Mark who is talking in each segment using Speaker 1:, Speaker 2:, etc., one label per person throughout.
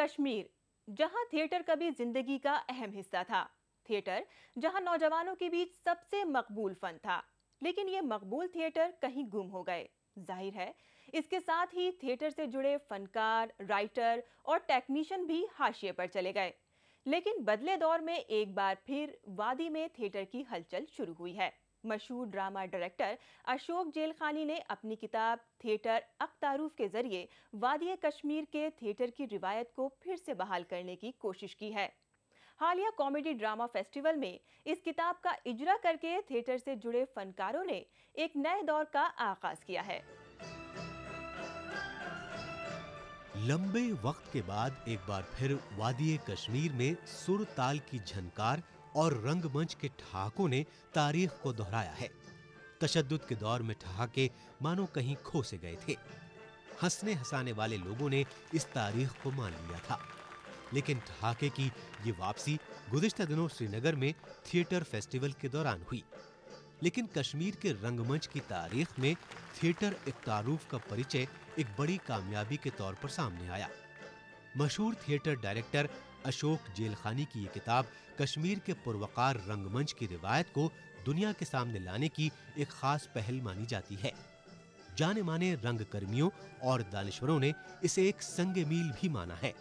Speaker 1: कश्मीर, जहां थिएटर कभी जिंदगी का अहम हिस्सा था। थिएटर जहां नौजवानों के बीच सबसे मकबूल फन था, लेकिन ये मकबूल थिएटर कहीं गुम हो गए। जाहिर है, इसके साथ ही थिएटर से जुड़े फनकार, राइटर और टेक्नीशियन भी हाशिए पर चले गए। लेकिन बदले दौर में एक बार फिर वादी में थिएटर की हलचल शुरू हुई है। मशहूर ड्रामा डायरेक्टर अशोक जेलखानी ने अपनी किताब थिएटर अक-तारुफ के जरिए वादी कश्मीर के थिएटर की रिवायत को फिर से बहाल करने की कोशिश की है। हालिया कॉमेडी ड्रामा फेस्टिवल में इस किताब का इजरा करके थिएटर से जुड़े फनकारों ने एक नए दौर का आगाज किया है।
Speaker 2: लंबे वक्त के बाद एक बार फिर वादी कश्मीर में सुर ताल की झनकार और रंगमंच के ठहाकों ने तारीख को दोहराया है। तशद्दुद के दौर में ठहाके मानो कहीं खो से गए थे। हंसने हंसाने वाले लोगों ने इस तारीख को मान लिया था, लेकिन ठहाके की ये वापसी गुज़िश्ता दिनों श्रीनगर में थिएटर फेस्टिवल के दौरान हुई। लेकिन कश्मीर के रंगमंच की तारीख में थिएटर अक-तारुफ का परिचय एक बड़ी कामयाबी के तौर पर सामने आया। मशहूर थिएटर डायरेक्टर अशोक जेलखानी की ये किताब कश्मीर के पुरवकार रंगमंच की रिवायत को दुनिया के सामने लाने की एक खास पहल मानी जाती है। जाने माने रंगकर्मियों और दानिश्वरों ने इसे एक संगे मील भी माना है।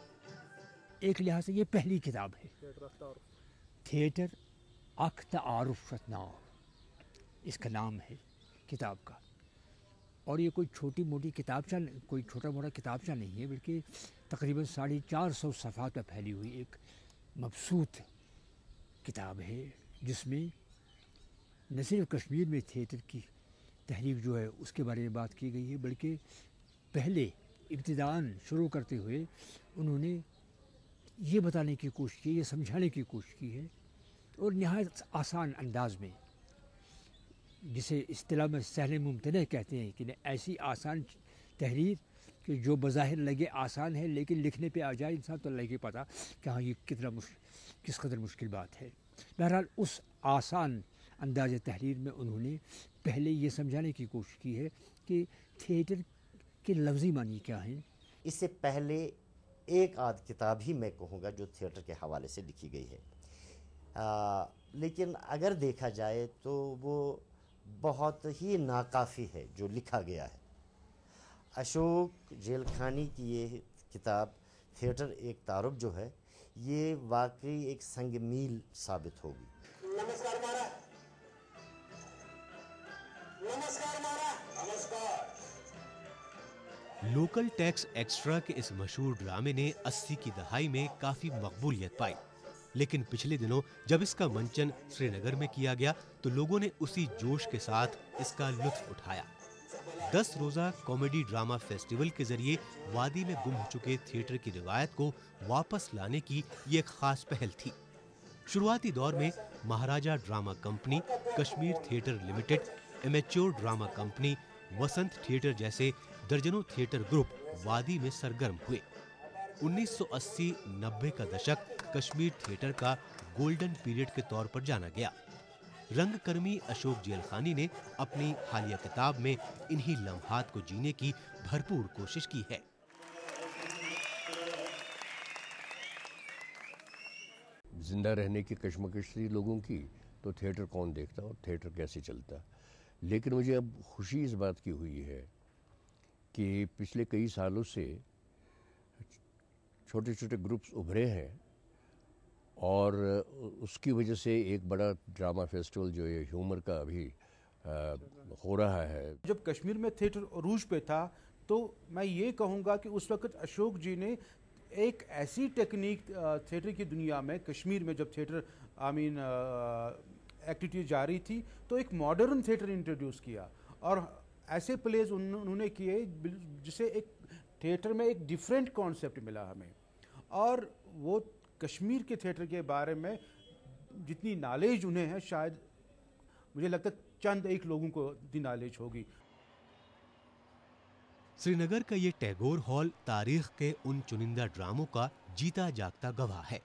Speaker 3: एक लिहाज से ये पहली किताब है, थिएटर अक-तारुफ इसका नाम है किताब का। और ये कोई छोटी मोटी किताबचा, कोई छोटा मोटा किताबचा नहीं है, बल्कि तकरीबन 450 सफ़हात पर फैली हुई एक मबसूत किताब है, जिसमें न सिर्फ कश्मीर में थिएटर की तहरीक जो है उसके बारे में बात की गई है, बल्कि पहले इब्तिदान शुरू करते हुए उन्होंने ये बताने की कोशिश की, ये समझाने की कोशिश की है, और नहायत आसान अंदाज में, जिसे इस्तिलाह में सहल मुमतनह कहते हैं, कि ऐसी आसान तहरीर कि जो बज़ाहिर लगे आसान है, लेकिन लिखने पे आ जाए इंसान तो लगे पता कि हाँ ये किस कदर मुश्किल बात है। बहरहाल उस आसान अंदाज़ तहरीर में उन्होंने पहले ये समझाने की कोशिश की है कि थिएटर के लफ्ज़ी मानी क्या हैं।
Speaker 4: इससे पहले एक आध किताब ही मैं कहूँगा जो थिएटर के हवाले से लिखी गई है, लेकिन अगर देखा जाए तो वो बहुत ही नाकाफ़ी है जो लिखा गया है। अशोक जेलखानी की ये किताब थिएटर अक-तारुफ जो है, ये वाकई एक संग मील साबित होगी।
Speaker 5: नमस्कार महाराज, नमस्कार महाराज, नमस्कार।
Speaker 2: लोकल टैक्स एक्स्ट्रा के इस मशहूर ड्रामे ने 80 की दहाई में काफी मकबूलियत पाई, लेकिन पिछले दिनों जब इसका मंचन श्रीनगर में किया गया तो लोगों ने उसी जोश के साथ इसका लुत्फ उठाया। 10 रोजा कॉमेडी ड्रामा फेस्टिवल के जरिए वादी में गुम हो चुके थिएटर की रिवायत को वापस लाने की ये एक खास पहल थी। शुरुआती दौर में Maharaja drama company, Kashmir theatre limited, amateur drama company, Vasant theatre जैसे दर्जनों थिएटर ग्रुप वादी में सरगर्म हुए। 1980-90 का दशक कश्मीर थिएटर का गोल्डन पीरियड के तौर पर जाना गया। रंगकर्मी अशोक जेलखानी ने अपनी हालिया किताब में इन्हीं लम्हात को जीने की भरपूर कोशिश की है।
Speaker 6: जिंदा रहने की कश्मकश थी लोगों की, तो थिएटर कौन देखता और थिएटर कैसे चलता। लेकिन मुझे अब खुशी इस बात की हुई है कि पिछले कई सालों से छोटे छोटे ग्रुप्स उभरे हैं, और उसकी वजह से एक बड़ा ड्रामा फेस्टिवल जो ये ह्यूमर का अभी हो रहा है।
Speaker 7: जब कश्मीर में थिएटर अरूज पे था, तो मैं ये कहूँगा कि उस वक्त अशोक जी ने एक ऐसी टेक्निक थिएटर की दुनिया में, कश्मीर में जब थिएटर एक्टिविटी जारी थी, तो एक मॉडर्न थिएटर इंट्रोड्यूस किया, और ऐसे प्लेज उन्होंने किए जिसे एक थिएटर में एक डिफरेंट कॉन्सेप्ट मिला हमें। और वो कश्मीर के थिएटर के बारे में जितनी नॉलेज उन्हें है, शायद मुझे लगता है चंद एक लोगों को इतनी नॉलेज होगी।
Speaker 2: श्रीनगर का ये टैगोर हॉल तारीख के उन चुनिंदा ड्रामों का जीता जागता गवाह है।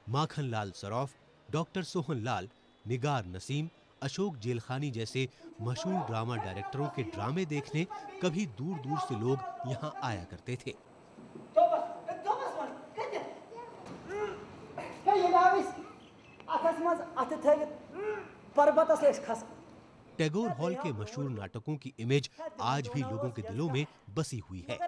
Speaker 2: माखन लाल सराफ, डॉक्टर सोहन लाल, निगार नसीम, अशोक जेलखानी जैसे मशहूर ड्रामा डायरेक्टरों के ड्रामे देखने कभी दूर दूर से लोग यहाँ आया करते थे। टैगोर हॉल के मशहूर नाटकों की इमेज आज भी लोगों के दिलों में बसी हुई है।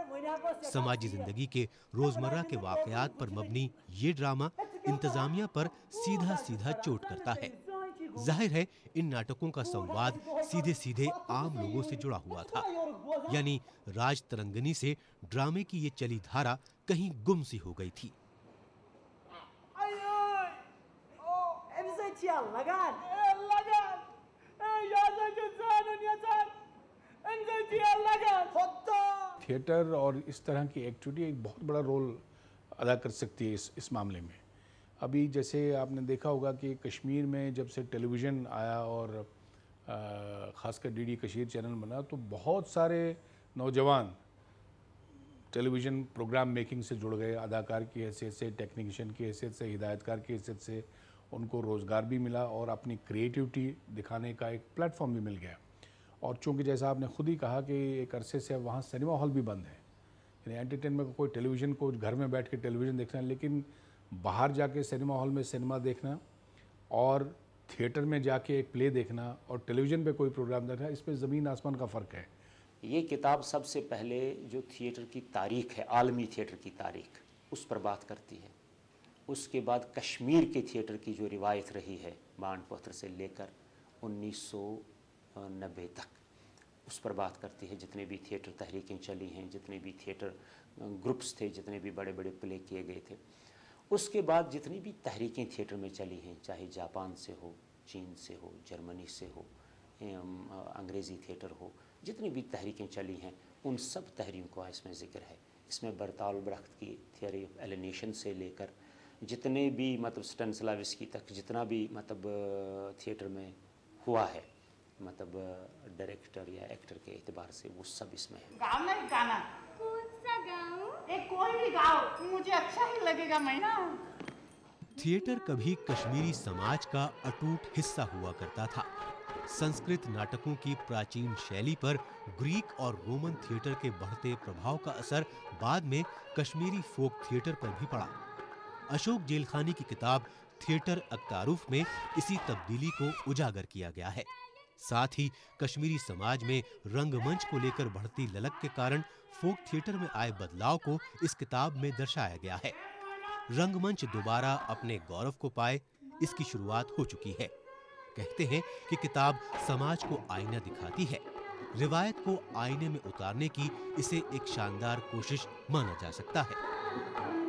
Speaker 2: समाजी जिंदगी के रोजमर्रा के वाकयात पर मबनी ये ड्रामा इंतजामिया पर सीधा सीधा चोट करता है। जाहिर है इन नाटकों का संवाद सीधे सीधे आम लोगों से जुड़ा हुआ था, यानी राज तरंगिनी से ड्रामे की ये चली धारा कहीं गुम सी हो गई थी।
Speaker 8: थिएटर और इस तरह की एक्टिविटी एक बहुत बड़ा रोल अदा कर सकती है इस मामले में। अभी जैसे आपने देखा होगा कि कश्मीर में जब से टेलीविज़न आया और ख़ासकर डीडी कशीर चैनल बना, तो बहुत सारे नौजवान टेलीविज़न प्रोग्राम मेकिंग से जुड़ गए। अदाकार की हैसियत से, टेक्नीशियन की हैसियत से, हिदायतकार की हैसियत से उनको रोज़गार भी मिला और अपनी क्रिएटिविटी दिखाने का एक प्लेटफॉर्म भी मिल गया। और चूँकि जैसा आपने खुद ही कहा कि एक अरसे से अब वहाँ सिनेमा हॉल भी बंद है, यानी एंटरटेनमेंट को कोई टेलीविज़न को घर में बैठ के टेलीविज़न देखना है, लेकिन बाहर जाके सिनेमा हॉल में सिनेमा देखना और थिएटर में जाके एक प्ले देखना और टेलीविज़न पे कोई प्रोग्राम देखना, इसमें ज़मीन आसमान का फ़र्क है।
Speaker 9: ये किताब सबसे पहले जो थिएटर की तारीख़ है, आलमी थिएटर की तारीख़, उस पर बात करती है। उसके बाद कश्मीर के थिएटर की जो रिवायत रही है बाणपत्र से लेकर 1990 तक, उस पर बात करती है। जितने भी थिएटर तहरीकें चली हैं, जितने भी थिएटर ग्रुप्स थे, जितने भी बड़े बड़े प्ले किए गए थे, उसके बाद जितनी भी तहरीकें थिएटर में चली हैं, चाहे जापान से हो, चीन से हो, जर्मनी से हो, अंग्रेज़ी थिएटर हो, जितनी भी तहरीकें चली हैं, उन सब तहरीकों का इसमें ज़िक्र है। इसमें बर्ताल ब्रख्त की थियरी ऑफ एलिनेशन से लेकर जितने भी मतलब स्टैनिस्लावस्की तक जितना भी मतलब थिएटर में हुआ है, मतलब डायरेक्टर या एक्टर के एतबार से, वो सब इसमें है।
Speaker 10: गाना ही गाना। कौन सा गाऊं? कोई भी गाओ, मुझे अच्छा ही लगेगा। मैना
Speaker 2: थिएटर कभी कश्मीरी समाज का अटूट हिस्सा हुआ करता था। संस्कृत नाटकों की प्राचीन शैली पर ग्रीक और रोमन थिएटर के बढ़ते प्रभाव का असर बाद में कश्मीरी फोक थिएटर पर भी पड़ा। अशोक जेलखानी की किताब थिएटर अक्तारुफ में इसी तब्दीली को उजागर किया गया है। साथ ही कश्मीरी समाज में रंगमंच को लेकर बढ़ती ललक के कारण फोक थिएटर में आए बदलाव को इस किताब में दर्शाया गया है। रंगमंच दोबारा अपने गौरव को पाए, इसकी शुरुआत हो चुकी है। कहते हैं कि किताब समाज को आईना दिखाती है। रिवायत को आईने में उतारने की इसे एक शानदार कोशिश माना जा सकता है।